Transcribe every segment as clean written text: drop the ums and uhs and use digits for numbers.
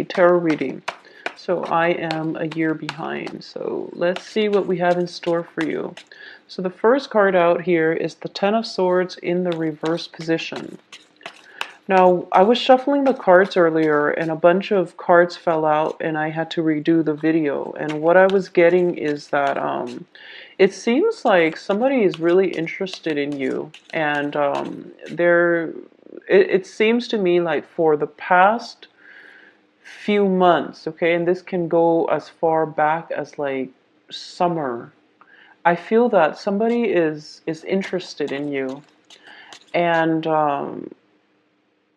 tarot reading. So I am a year behind. So let's see what we have in store for you. So the first card out here is the Ten of Swords in the reverse position. Now, I was shuffling the cards earlier and a bunch of cards fell out and I had to redo the video. And what I was getting is that it seems like somebody is really interested in you. And it seems to me like for the past few months, okay, and this can go as far back as like summer. I feel that somebody is interested in you. And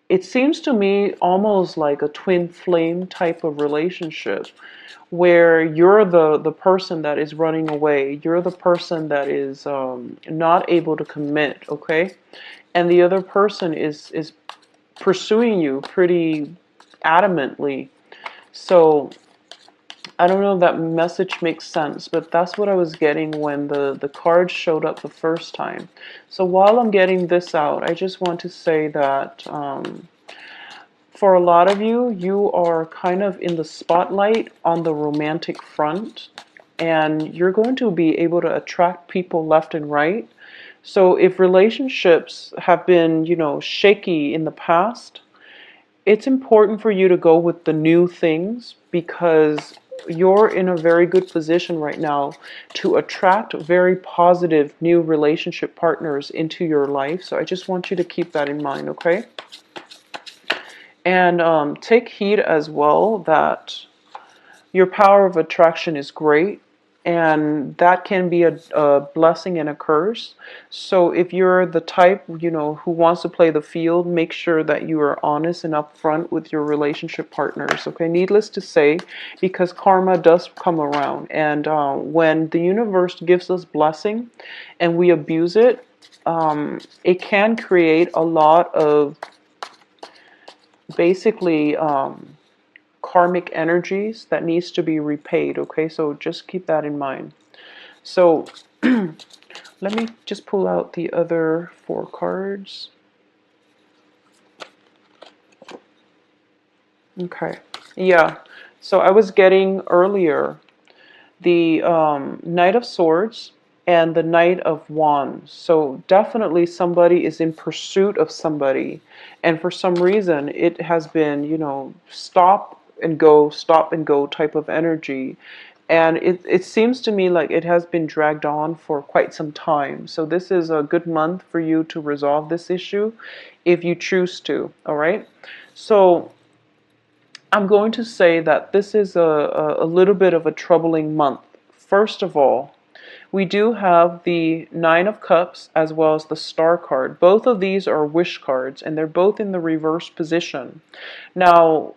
it seems to me almost like a twin flame type of relationship where you're the person that is running away. You're the person that is not able to commit, okay? And the other person is pursuing you pretty adamantly. So I don't know if that message makes sense, but that's what I was getting when the cards showed up the first time. So while I'm getting this out, I just want to say that for a lot of you, you are kind of in the spotlight on the romantic front, and you're going to be able to attract people left and right. So if relationships have been, shaky in the past, it's important for you to go with the new things because you're in a very good position right now to attract very positive new relationship partners into your life. So I just want you to keep that in mind, okay? And take heed as well that your power of attraction is great, and that can be a blessing and a curse. So if you're the type, who wants to play the field, make sure that you are honest and upfront with your relationship partners, okay? Needless to say, because karma does come around, and when the universe gives us blessing and we abuse it, it can create a lot of basically karmic energies that needs to be repaid, okay? So just keep that in mind. So let me just pull out the other 4 cards. Okay, yeah, so I was getting earlier the Knight of Swords and the Knight of Wands. So definitely somebody is in pursuit of somebody, and for some reason it has been, stop and go type of energy. And it seems to me like it has been dragged on for quite some time. So this is a good month for you to resolve this issue if you choose to, all right? So I'm going to say that this is a little bit of a troubling month. First of all, we do have the Nine of Cups as well as the Star card. Both of these are wish cards, and they're both in the reverse position. Now,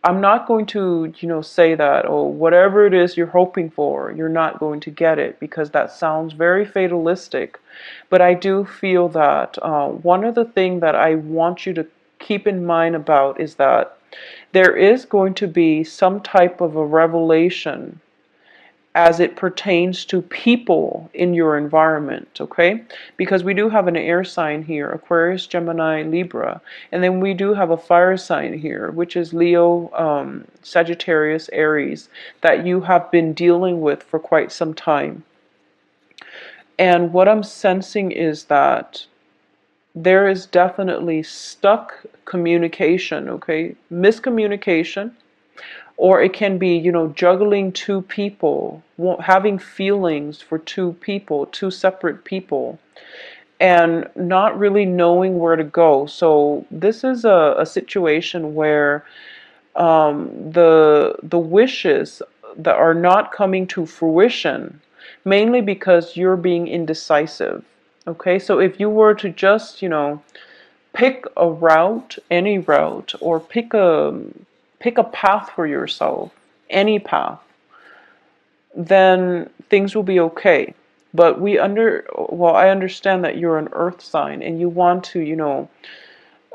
I'm not going to, say that, oh, whatever it is you're hoping for, you're not going to get it, because that sounds very fatalistic. But I do feel that one of the things that I want you to keep in mind about is that there is going to be some type of a revelation as it pertains to people in your environment, okay? Because we do have an air sign here, Aquarius, Gemini, Libra, and then we do have a fire sign here, which is Leo, Sagittarius, Aries, that you have been dealing with for quite some time. And what I'm sensing is that there is definitely stuck communication, okay? Miscommunication. Or it can be, juggling 2 people, having feelings for 2 people, 2 separate people, and not really knowing where to go. So this is a situation where the wishes that are not coming to fruition, mainly because you're being indecisive. Okay, so if you were to just, pick a route, any route, or pick a path for yourself, any path, then things will be okay. But I understand that you're an earth sign and you want to,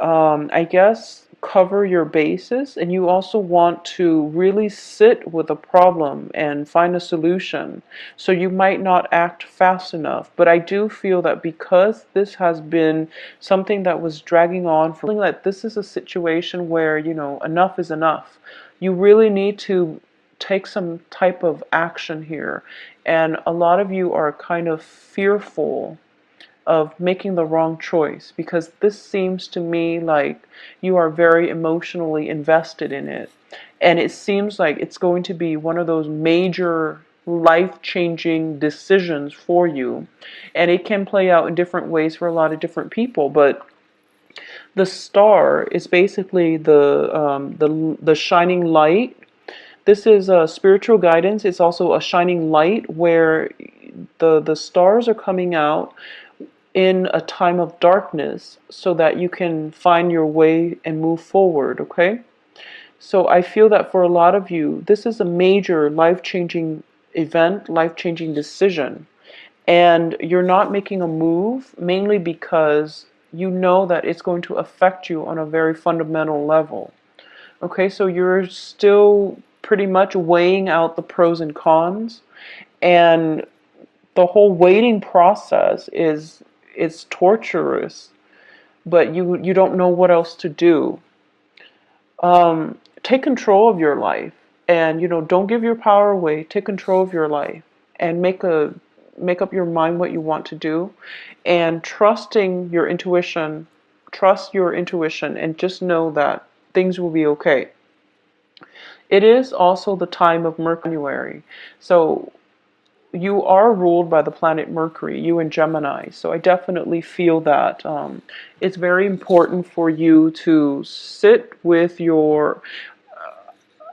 I guess, cover your bases, and you also want to really sit with a problem and find a solution. So you might not act fast enough. But I do feel that because this has been something that was dragging on, feeling that this is a situation where, enough is enough. you really need to take some type of action here. And a lot of you are kind of fearful of making the wrong choice, because this seems to me like you are very emotionally invested in it. And it seems like it's going to be one of those major life-changing decisions for you. And it can play out in different ways for a lot of different people, but the star is basically the shining light. This is a spiritual guidance. It's also a shining light where the stars are coming out in a time of darkness so that you can find your way and move forward, okay? So I feel that for a lot of you, this is a major life-changing event, life-changing decision. And you're not making a move mainly because you know that it's going to affect you on a very fundamental level. Okay, so you're still pretty much weighing out the pros and cons, and the whole waiting process is torturous, but you don't know what else to do. Take control of your life, and don't give your power away. Take control of your life and make up your mind what you want to do, and trust your intuition, and just know that things will be okay. It is also the time of Mercury, so you are ruled by the planet Mercury, you and Gemini. So I definitely feel that it's very important for you to sit with your.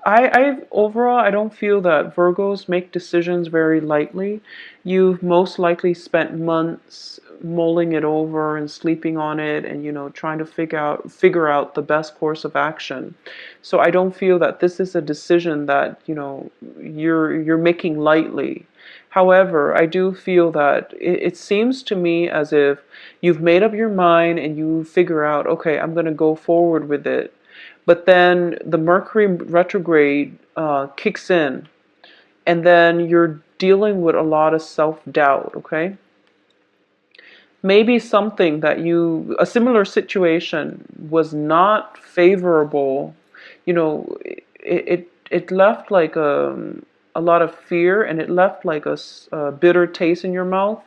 Overall, I don't feel that Virgos make decisions very lightly. You've most likely spent months mulling it over and sleeping on it, and trying to figure out the best course of action. So I don't feel that this is a decision that you're making lightly. However, I do feel that it seems to me as if you've made up your mind and you figure out, okay, I'm going to go forward with it. But then the Mercury retrograde kicks in, and then you're dealing with a lot of self-doubt, okay? Maybe a similar situation was not favorable, it left like a lot of fear, and it left like a bitter taste in your mouth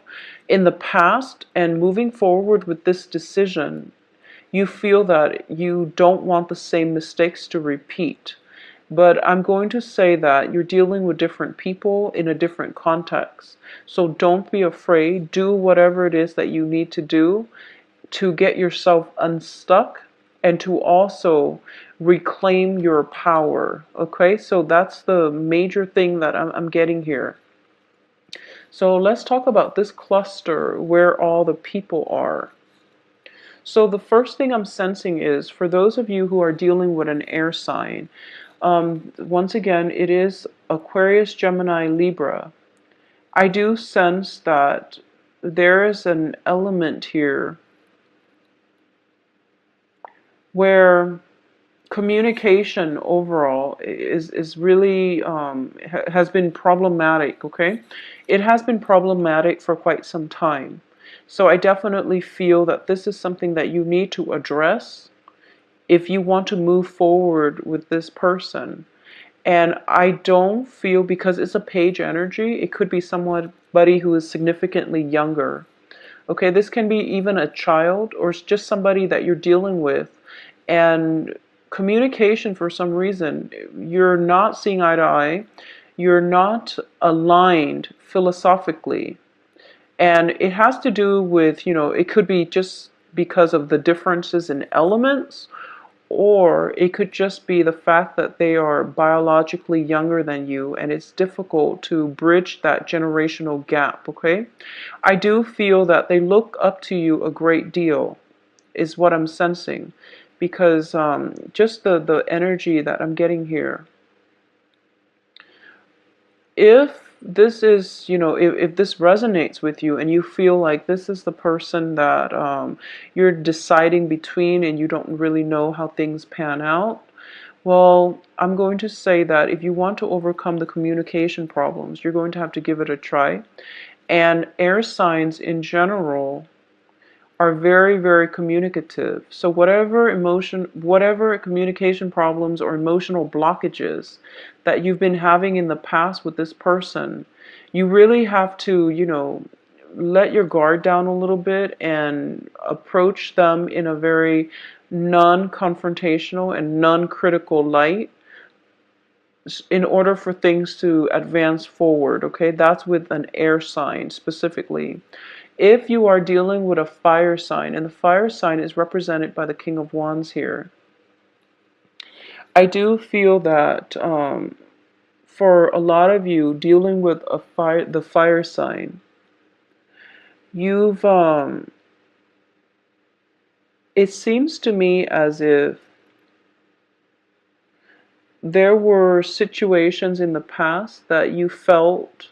in the past. And moving forward with this decision, you feel that you don't want the same mistakes to repeat. But I'm going to say that you're dealing with different people in a different context. So don't be afraid. Do whatever it is that you need to do to get yourself unstuck, and to also reclaim your power. Okay, so that's the major thing that I'm getting here. So let's talk about this cluster where all the people are. So the first thing I'm sensing is, for those of you who are dealing with an air sign, once again, it is Aquarius, Gemini, Libra. I do sense that there is an element here where communication overall is really has been problematic, okay? It has been problematic for quite some time. So I definitely feel that this is something that you need to address if you want to move forward with this person. And I don't feel, because it's a page energy, it could be somebody who is significantly younger. Okay, this can be even a child, or it's just somebody that you're dealing with. And communication, for some reason, you're not seeing eye to eye. You're not aligned philosophically. And it has to do with, it could be just because of the differences in elements, or it could just be the fact that they are biologically younger than you, and it's difficult to bridge that generational gap, okay? I do feel that they look up to you a great deal, is what I'm sensing, because just the energy that I'm getting here. If this is, if this resonates with you and you feel like this is the person that you're deciding between, and you don't really know how things pan out, well, I'm going to say that if you want to overcome the communication problems, you're going to have to give it a try. And air signs in general are very, very communicative. So whatever communication problems or emotional blockages that you've been having in the past with this person, you really have to, let your guard down a little bit and approach them in a very non-confrontational and non-critical light in order for things to advance forward. Okay, that's with an air sign specifically. If you are dealing with a fire sign, and the fire sign is represented by the King of Wands here, I do feel that for a lot of you dealing with the fire sign, you've it seems to me as if there were situations in the past that you felt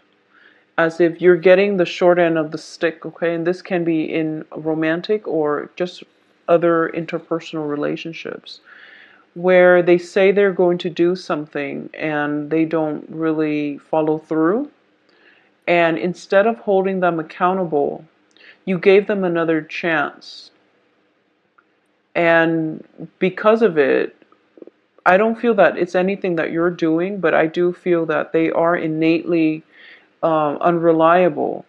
as if you're getting the short end of the stick, okay? And this can be in romantic or just other interpersonal relationships, where they say they're going to do something and they don't really follow through. And instead of holding them accountable, you gave them another chance. And because of it, I don't feel that it's anything that you're doing, but I do feel that they are innately unreliable.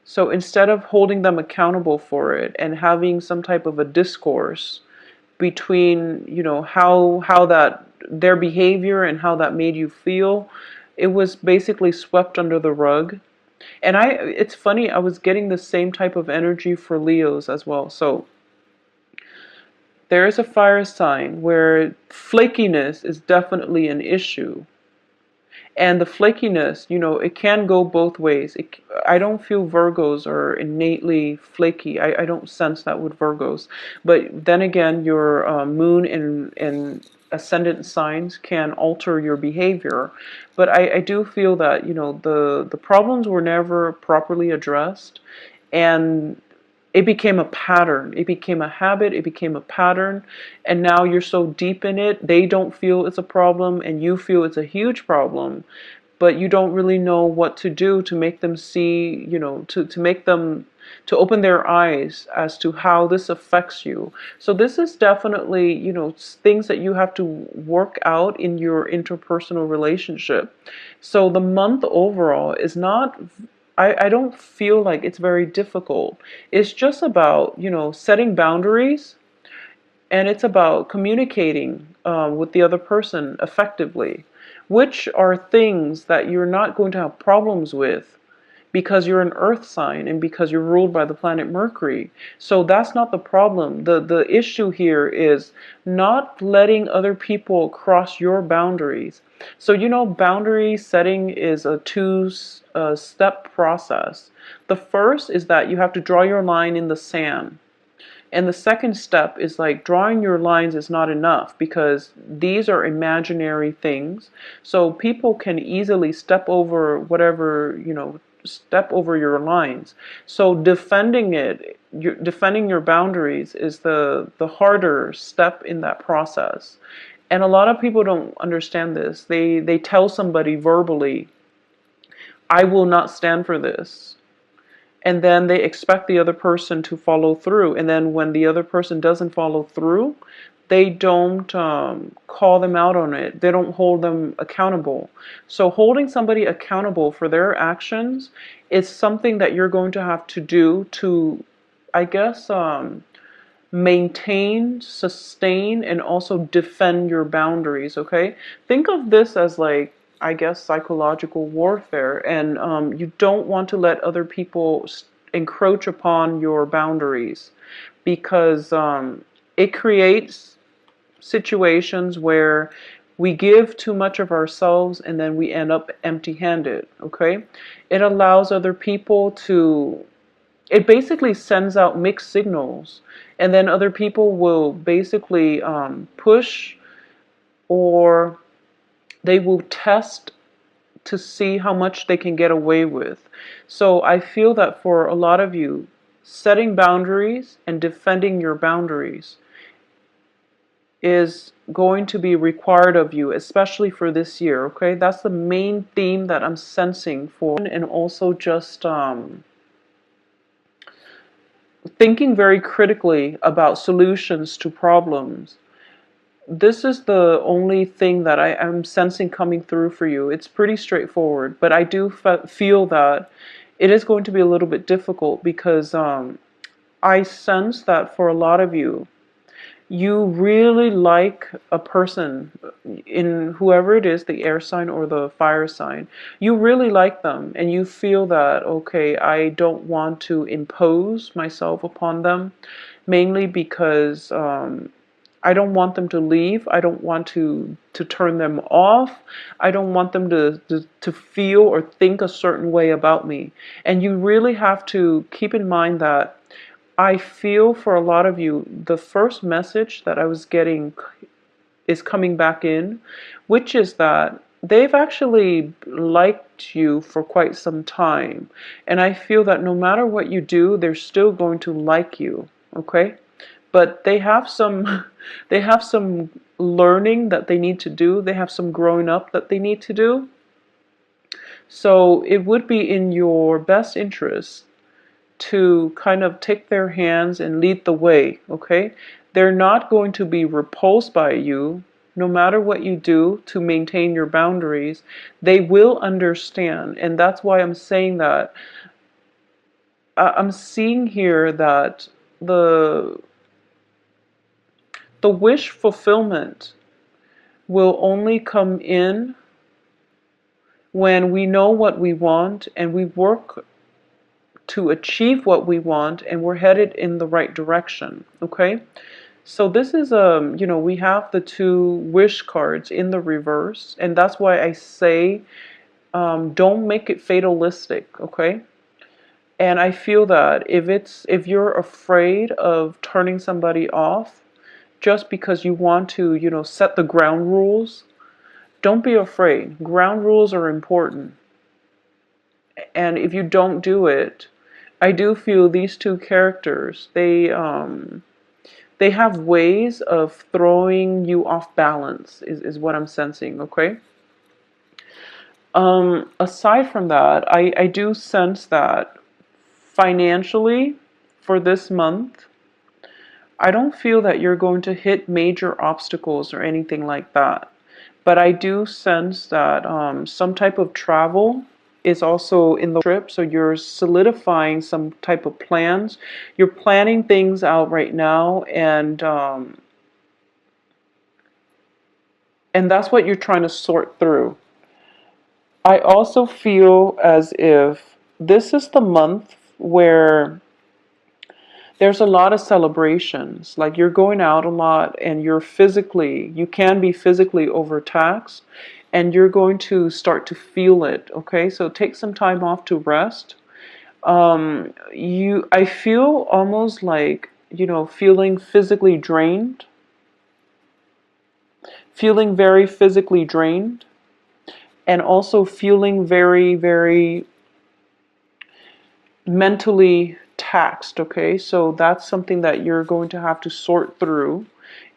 So instead of holding them accountable for it and having some type of a discourse between, how that their behavior and how that made you feel, it was basically swept under the rug. And it's funny, I was getting the same type of energy for Leos as well. So there is a fire sign where flakiness is definitely an issue. And the flakiness, it can go both ways. I don't feel Virgos are innately flaky. I don't sense that with Virgos. But then again, your moon and ascendant signs can alter your behavior. But I do feel that, the problems were never properly addressed. And it became a pattern. It became a habit. It became a pattern. And now you're so deep in it, they don't feel it's a problem and you feel it's a huge problem. But you don't really know what to do to make them see, to make them, to open their eyes as to how this affects you. So this is definitely, things that you have to work out in your interpersonal relationship. So the month overall is not, I don't feel like it's very difficult. It's just about, setting boundaries, and it's about communicating with the other person effectively, which are things that you're not going to have problems with because you're an earth sign and because you're ruled by the planet Mercury. So that's not the problem. The issue here is not letting other people cross your boundaries. So boundary setting is a two-step process. The first is that you have to draw your line in the sand. And the second step is like drawing your lines is not enough because these are imaginary things. So people can easily step over whatever, step over your lines. So defending your boundaries is the harder step in that process. And a lot of people don't understand this. They tell somebody verbally, I will not stand for this. And then they expect the other person to follow through. And then when the other person doesn't follow through, they don't call them out on it. They don't hold them accountable. So holding somebody accountable for their actions is something that you're going to have to do to, I guess, maintain, sustain, and also defend your boundaries, okay? Think of this as like, I guess, psychological warfare, and you don't want to let other people encroach upon your boundaries because it creates situations where we give too much of ourselves and then we end up empty-handed, okay? It allows other people to, it basically sends out mixed signals, and then other people will basically push, or they will test to see how much they can get away with. So I feel that for a lot of you, setting boundaries and defending your boundaries is going to be required of you, especially for this year, okay? That's the main theme that I'm sensing for, and also just thinking very critically about solutions to problems. This is the only thing that I am sensing coming through for you. It's pretty straightforward, but I do feel that it is going to be a little bit difficult because I sense that for a lot of you, you really like a person, in whoever it is, the air sign or the fire sign. You really like them and you feel that, okay, I don't want to impose myself upon them, mainly because I don't want them to leave. I don't want to turn them off. I don't want them to feel or think a certain way about me. And you really have to keep in mind that I feel for a lot of you, the first message that I was getting is coming back in, which is that they've actually liked you for quite some time. And I feel that no matter what you do, they're still going to like you, okay? But they have some they have some learning that they need to do. They have some growing up that they need to do. So it would be in your best interest to kind of take their hands and lead the way, okay? They're not going to be repulsed by you no matter what you do to maintain your boundaries. They will understand, and that's why I'm saying that. I'm seeing here that the the wish fulfillment will only come in when we know what we want and we work to achieve what we want and we're headed in the right direction, okay? So this is we have the two wish cards in the reverse, and that's why I say don't make it fatalistic, okay? And I feel that if you're afraid of turning somebody off just because you want to, set the ground rules, don't be afraid. Ground rules are important. And if you don't do it, I do feel these two characters, they have ways of throwing you off balance, is what I'm sensing, okay? Aside from that, I do sense that financially for this month, I don't feel that you're going to hit major obstacles or anything like that. But I do sense that some type of travel is also in the trip. So you're solidifying some type of plans. You're planning things out right now, and that's what you're trying to sort through. I also feel as if this is the month where there's a lot of celebrations. Like you're going out a lot and you can be physically overtaxed and you're going to start to feel it. Okay, so take some time off to rest. I feel almost like, feeling physically drained, feeling very physically drained, and also feeling very, very mentally taxed, okay? So that's something that you're going to have to sort through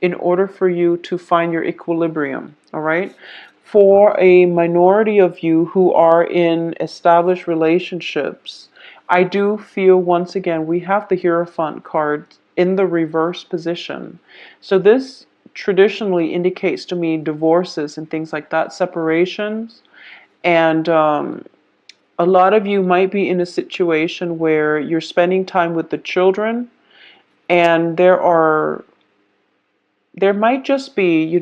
in order for you to find your equilibrium, all right? For a minority of you who are in established relationships, I do feel once again we have the Hierophant card in the reverse position. So this traditionally indicates to me divorces and things like that, separations, and a lot of you might be in a situation where you're spending time with the children and there might just be,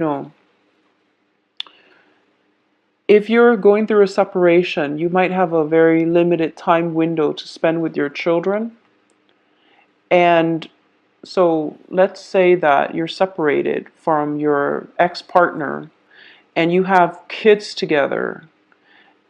if you're going through a separation, you might have a very limited time window to spend with your children. And so let's say that you're separated from your ex-partner and you have kids together,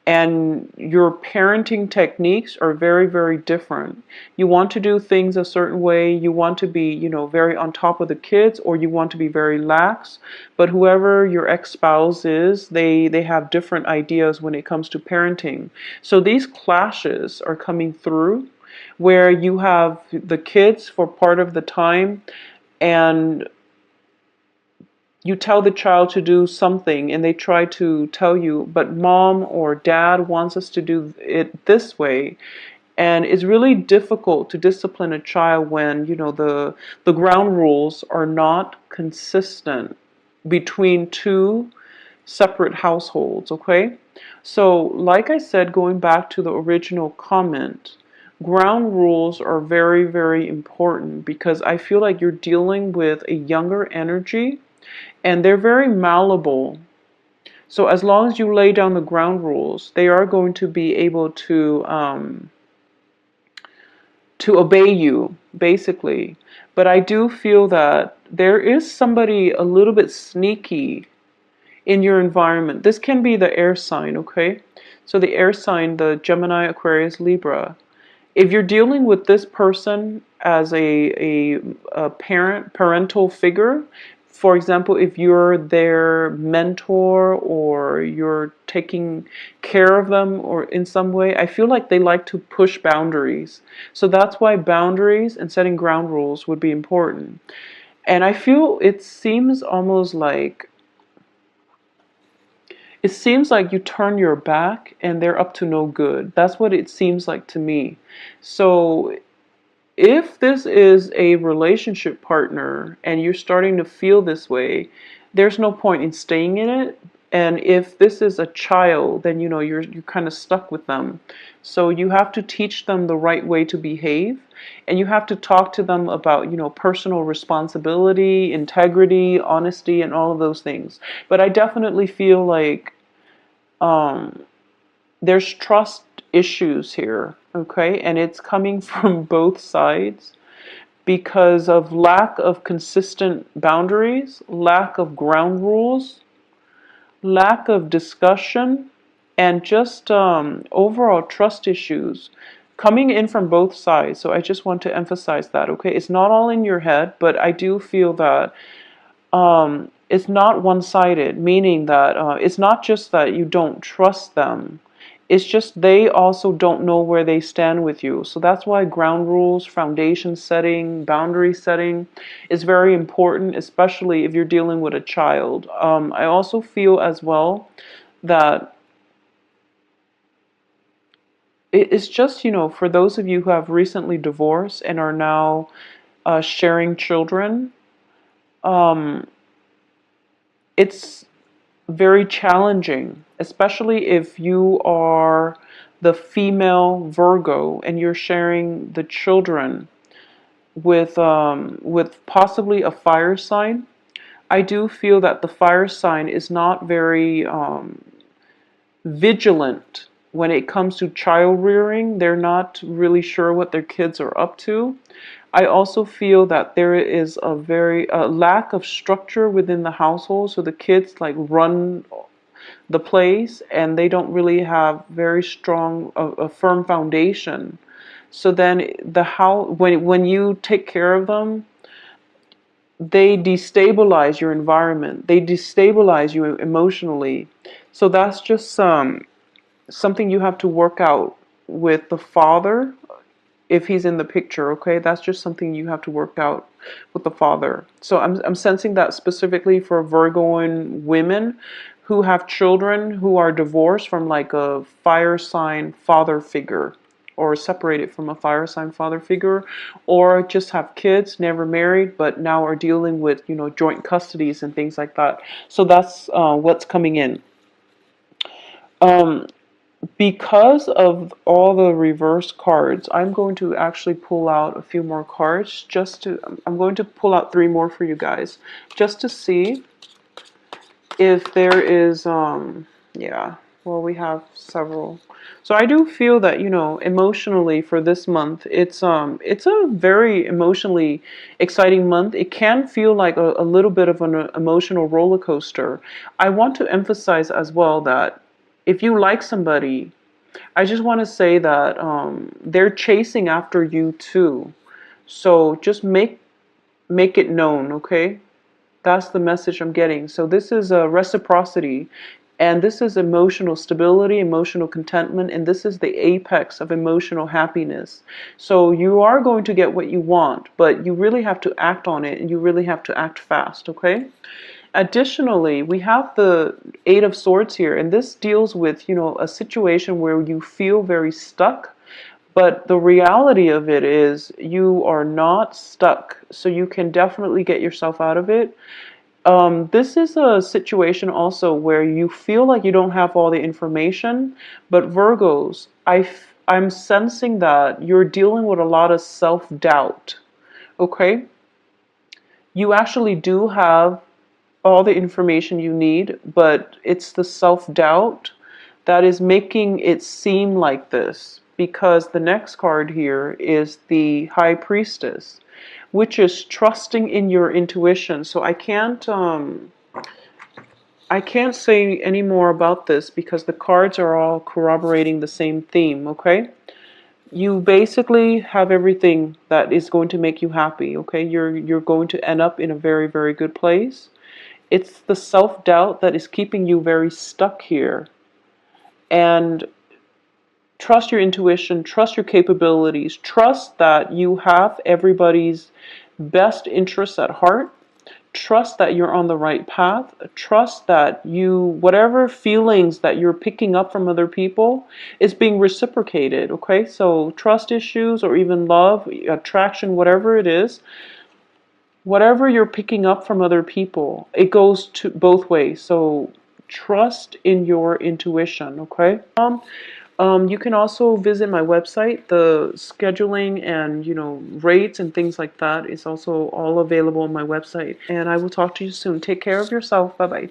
and your parenting techniques are very, very different. You want to do things a certain way. You want to be, very on top of the kids, or you want to be very lax. But whoever your ex-spouse is, they have different ideas when it comes to parenting. So these clashes are coming through where you have the kids for part of the time, and you tell the child to do something and they try to tell you, but mom or dad wants us to do it this way. And it's really difficult to discipline a child when, the ground rules are not consistent between two separate households, okay? So, like I said, going back to the original comment, ground rules are very, very important because I feel like you're dealing with a younger energy and they're very malleable. So, as long as you lay down the ground rules, they are going to be able to obey you, basically. But I do feel that there is somebody a little bit sneaky in your environment. This can be the air sign, okay? So the air sign, the Gemini, Aquarius, Libra. If you're dealing with this person as a parental figure, for example, if you're their mentor or you're taking care of them or in some way, I feel like they like to push boundaries. So that's why boundaries and setting ground rules would be important. And I feel it seems like you turn your back and they're up to no good. That's what it seems like to me. So if this is a relationship partner and you're starting to feel this way, there's no point in staying in it. And if this is a child, then you're kind of stuck with them. So you have to teach them the right way to behave, and you have to talk to them about personal responsibility, integrity, honesty, and all of those things. But I definitely feel like there's trust issues here, okay? And it's coming from both sides because of lack of consistent boundaries, lack of ground rules, lack of discussion, and just overall trust issues coming in from both sides. So I just want to emphasize that, okay? It's not all in your head, but I do feel that it's not one-sided, meaning that it's not just that you don't trust them. It's just they also don't know where they stand with you. So that's why ground rules, foundation setting, boundary setting is very important, especially if you're dealing with a child. I also feel as well that it's just, for those of you who have recently divorced and are now sharing children, it's very challenging, especially if you are the female Virgo and you're sharing the children with possibly a fire sign. I do feel that the fire sign is not very vigilant when it comes to child rearing. They're not really sure what their kids are up to. I also feel that there is a very lack of structure within the household, so the kids like run the place and they don't really have very strong a firm foundation. So then when you take care of them, they destabilize your environment. They destabilize you emotionally. So that's just something you have to work out with the father if he's in the picture, okay? That's just something you have to work out with the father. So I'm sensing that specifically for Virgoan women who have children who are divorced from like a fire sign father figure, or separated from a fire sign father figure, or just have kids, never married, but now are dealing with, joint custodies and things like that. So that's what's coming in. Um, because of all the reverse cards, I'm going to actually pull out a few more cards I'm going to pull out 3 more for you guys, just to see if there is, yeah, well, we have several. So I do feel that, emotionally for this month, it's a very emotionally exciting month. It can feel like a little bit of an emotional roller coaster. I want to emphasize as well that if you like somebody, I just want to say that they're chasing after you too. So just make it known, okay? That's the message I'm getting. So this is a reciprocity, and this is emotional stability, emotional contentment, and this is the apex of emotional happiness. So you are going to get what you want, but you really have to act on it, and you really have to act fast, okay? Additionally, we have the Eight of Swords here, and this deals with, a situation where you feel very stuck, But the reality of it is you are not stuck, so you can definitely get yourself out of it. This is a situation also where you feel like you don't have all the information, but Virgos, I'm sensing that you're dealing with a lot of self-doubt, okay? You actually do have all the information you need, but it's the self-doubt that is making it seem like this, because the next card here is the High Priestess, which is trusting in your intuition. So I can't say any more about this because the cards are all corroborating the same theme, okay? You basically have everything that is going to make you happy, okay? You're going to end up in a very, very good place. It's the self-doubt that is keeping you very stuck here. And trust your intuition, trust your capabilities, trust that you have everybody's best interests at heart. Trust that you're on the right path. Trust that whatever feelings that you're picking up from other people is being reciprocated, okay? So trust issues or even love, attraction, whatever it is, whatever you're picking up from other people, it goes to both ways. So trust in your intuition, okay? You can also visit my website. The scheduling and, rates and things like that is also all available on my website. And I will talk to you soon. Take care of yourself. Bye-bye.